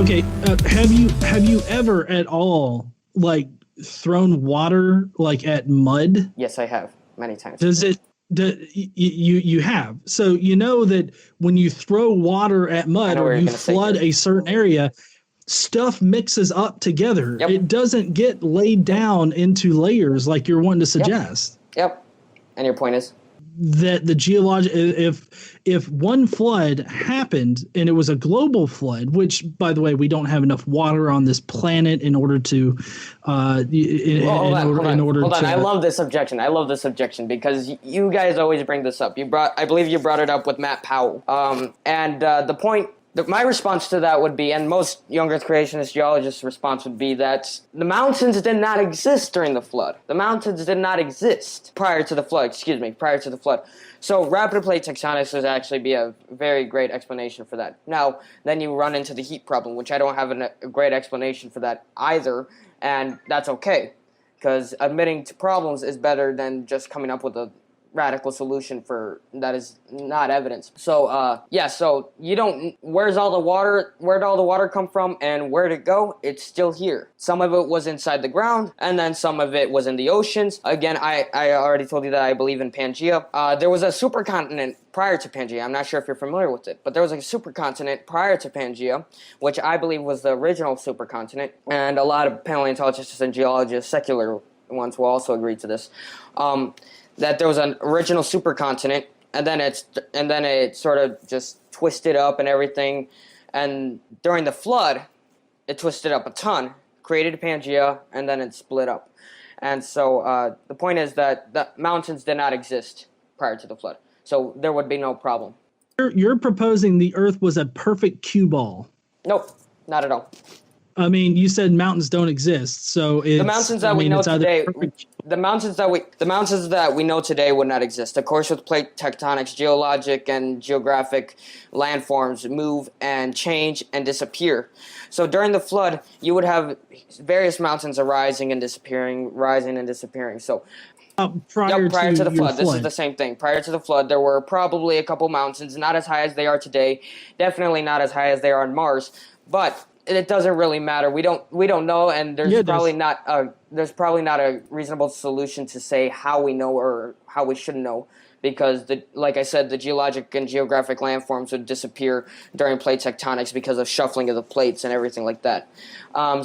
Okay, have you ever at all like thrown water like at mud? Yes, I have many times. Does it you have. So you know that when you throw water at I mud know what or you're you gonna say flood here. a certain area, stuff mixes up together. Yep. It doesn't get laid down into layers like you're wanting to suggest. Yep. And your point is? That the geologic if one flood happened and it was a global flood, which by the way we don't have enough water on this planet in order to Hold on. I love this objection because you guys always bring this up. I believe you brought it up with Matt Powell. My response to that would be, and most young Earth creationist geologists' response would be, that the mountains did not exist during the flood. The mountains did not exist prior to the flood. So rapid plate tectonics would actually be a very great explanation for that. Now, then you run into the heat problem, which I don't have a great explanation for that either, and that's okay, because admitting to problems is better than just coming up with a radical solution for that is not evidence. So so you don't, where'd all the water come from and where'd it go? It's still here. Some of it was inside the ground and then some of it was in the oceans. Again, I already told you that I believe in Pangea. There was a supercontinent prior to Pangea. I'm not sure if you're familiar with it, but there was a supercontinent prior to Pangea, which I believe was the original supercontinent, and a lot of paleontologists and geologists, secular ones, will also agree to this. That there was an original supercontinent, and then it sort of just twisted up and everything, and during the flood, it twisted up a ton, created Pangea, and then it split up. And so the point is that the mountains did not exist prior to the flood, so there would be no problem. You're proposing the Earth was a perfect cue ball. Nope, not at all. I mean, you said mountains don't exist, so it's, the mountains that we know today, the mountains that we know today would not exist. Of course, with plate tectonics, geologic and geographic landforms move and change and disappear. So during the flood, you would have various mountains arising and disappearing, rising and disappearing. So prior to the flood, this is the same thing. Prior to the flood, there were probably a couple mountains, not as high as they are today, definitely not as high as they are on Mars, but it doesn't really matter. We don't know, and there's probably not a reasonable solution to say how we know or how we should know, because like I said, the geologic and geographic landforms would disappear during plate tectonics because of shuffling of the plates and everything like that.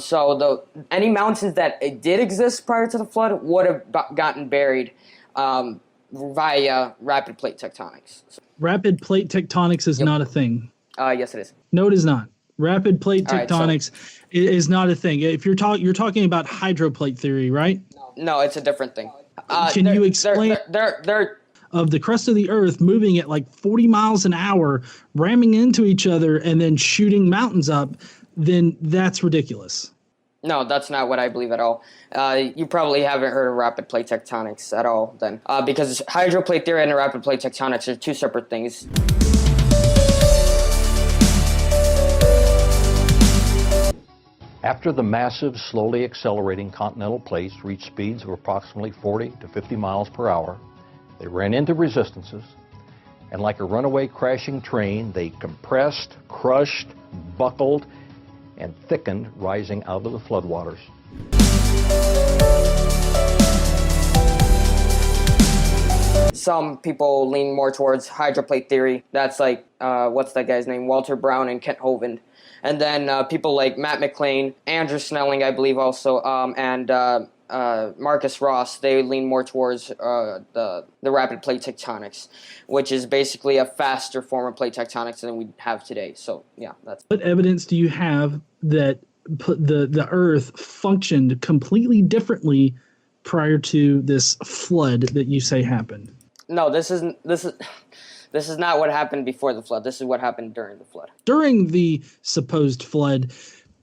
So any mountains that did exist prior to the flood would have gotten buried via rapid plate tectonics. Rapid plate tectonics is not a thing. Yes, it is. No, it is not. Rapid plate tectonics is not a thing. If you're talking about hydroplate theory, right? No, it's a different thing. Can you explain of the crust of the Earth moving at like 40 miles an hour, ramming into each other, and then shooting mountains up? Then that's ridiculous. No, that's not what I believe at all. You probably haven't heard of rapid plate tectonics at all then, because hydroplate theory and rapid plate tectonics are two separate things. After the massive, slowly accelerating continental plates reached speeds of approximately 40 to 50 miles per hour, they ran into resistances, and like a runaway crashing train, they compressed, crushed, buckled, and thickened, rising out of the floodwaters. Some people lean more towards hydroplate theory. That's like, what's that guy's name? Walter Brown and Kent Hovind. And then people like Matt McLean, Andrew Snelling, I believe also, and Marcus Ross, they lean more towards the rapid plate tectonics, which is basically a faster form of plate tectonics than we have today. So, yeah, that's... What evidence do you have that the Earth functioned completely differently prior to this flood that you say happened? No, this is not what happened before the flood. This is what happened during the flood. During the supposed flood,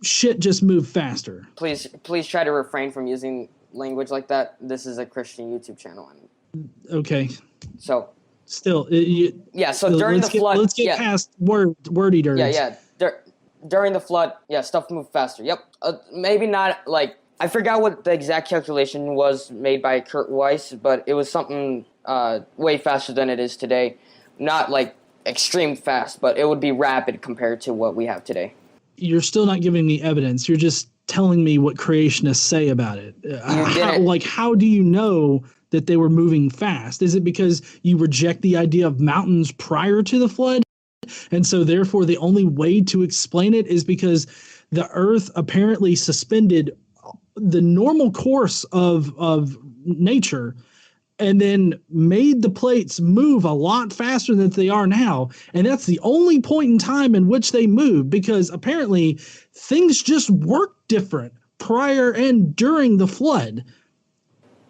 shit just moved faster. Please try to refrain from using language like that. This is a Christian YouTube channel. Okay. So. Still. So during the flood. Let's get past word eaters. Yeah. During the flood, stuff moved faster. Yep. Maybe not like, I forgot what the exact calculation was made by Kurt Weiss, but it was something way faster than it is today. Not like extreme fast, but it would be rapid compared to what we have today. You're still not giving me evidence. You're just telling me what creationists say about it. How do you know that they were moving fast? Is it because you reject the idea of mountains prior to the flood? And so therefore the only way to explain it is because the earth apparently suspended the normal course of nature and then made the plates move a lot faster than they are now. And that's the only point in time in which they moved, because apparently things just worked different prior and during the flood.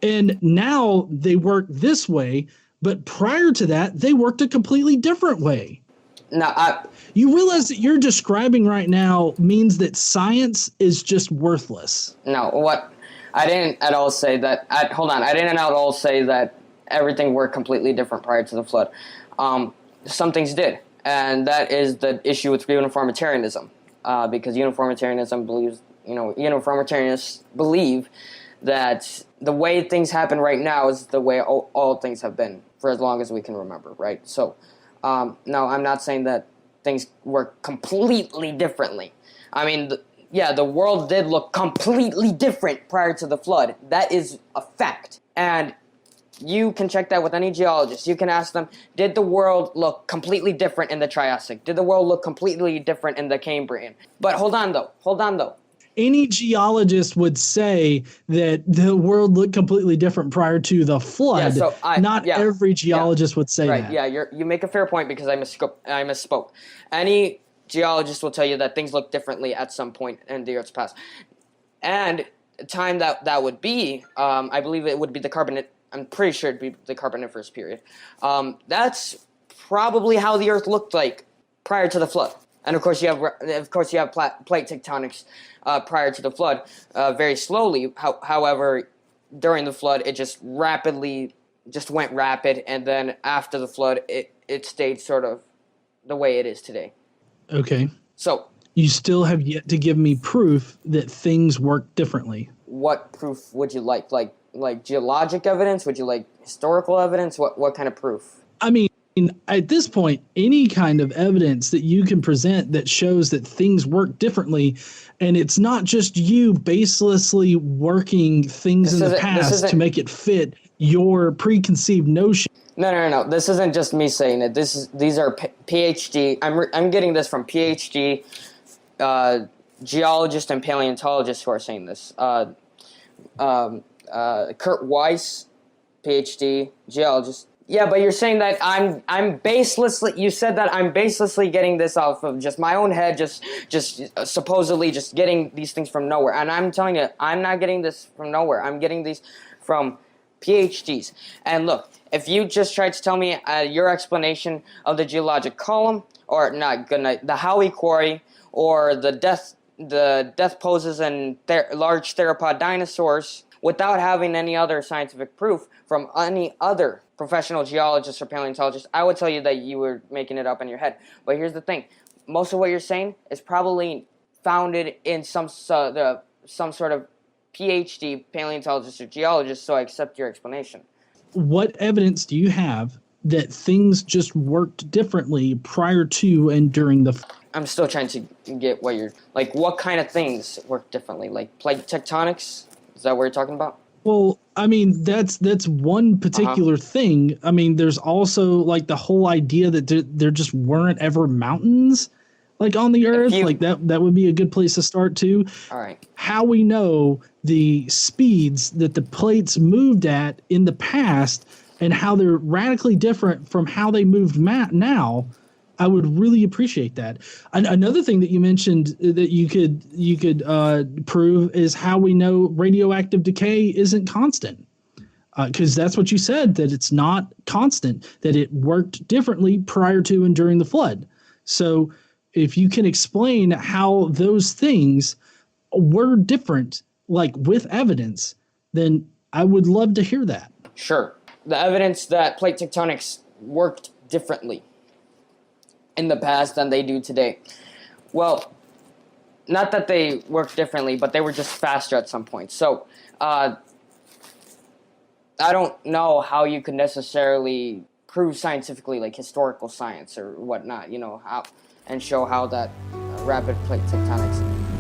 And now they work this way, but prior to that, they worked a completely different way. You realize that you're describing right now means that science is just worthless. No, what I didn't at all say that. I didn't at all say that everything worked completely different prior to the flood. Some things did, and that is the issue with uniformitarianism, because uniformitarianists believe that the way things happen right now is the way all things have been for as long as we can remember, right? So, no, I'm not saying that things work completely differently. I mean, the world did look completely different prior to the flood. That is a fact. And you can check that with any geologist. You can ask them, did the world look completely different in the Triassic? Did the world look completely different in the Cambrian? But hold on, though. Any geologist would say that the world looked completely different prior to the flood. Every geologist would say that. Yeah, you make a fair point, because I misspoke. Any geologists will tell you that things look differently at some point in the Earth's past. And the time that would be, I believe it would be the Carbonate. I'm pretty sure it'd be the Carboniferous period. That's probably how the Earth looked like prior to the flood. And of course you have plate tectonics prior to the flood, very slowly. However, during the flood, it just went rapid, and then after the flood, it stayed sort of the way it is today. Okay. So you still have yet to give me proof that things work differently. What proof would you like? Like geologic evidence? Would you like historical evidence? What kind of proof? I mean, at this point, any kind of evidence that you can present that shows that things work differently, and it's not just you baselessly working things in the past to make it fit your preconceived notion. No. This isn't just me saying it. These are PhD. I'm getting this from PhD geologists and paleontologists who are saying this. Kurt Weiss, PhD geologist. Yeah, but you're saying that I'm baselessly. You said that I'm baselessly getting this off of just my own head, just supposedly just getting these things from nowhere. And I'm telling you, I'm not getting this from nowhere. I'm getting these from PhDs. And look, if you just tried to tell me your explanation of the geologic column, or not, good night, the Howie Quarry, or the death poses and large theropod dinosaurs, without having any other scientific proof from any other professional geologist or paleontologist, I would tell you that you were making it up in your head. But here's the thing. Most of what you're saying is probably founded in some sort of PhD paleontologist or geologist, so I accept your explanation. What evidence do you have that things just worked differently prior to and during the... I'm still trying to get what you're... Like, what kind of things work differently? Like plate tectonics? Is that what you're talking about? Well, I mean, that's one particular thing. I mean, there's also like the whole idea that there just weren't ever mountains like on the Earth. Like that would be a good place to start too. All right. How we know the speeds that the plates moved at in the past and how they're radically different from how they moved now. I would really appreciate that. Another thing that you mentioned that you could prove is how we know radioactive decay isn't constant. Because that's what you said, that it's not constant, that it worked differently prior to and during the flood. So if you can explain how those things were different, like with evidence, then I would love to hear that. Sure. The evidence that plate tectonics worked differently in the past than they do today. Well, not that they worked differently, but they were just faster at some point. So, I don't know how you could necessarily prove scientifically, like historical science or whatnot, how and show how that rapid plate tectonics.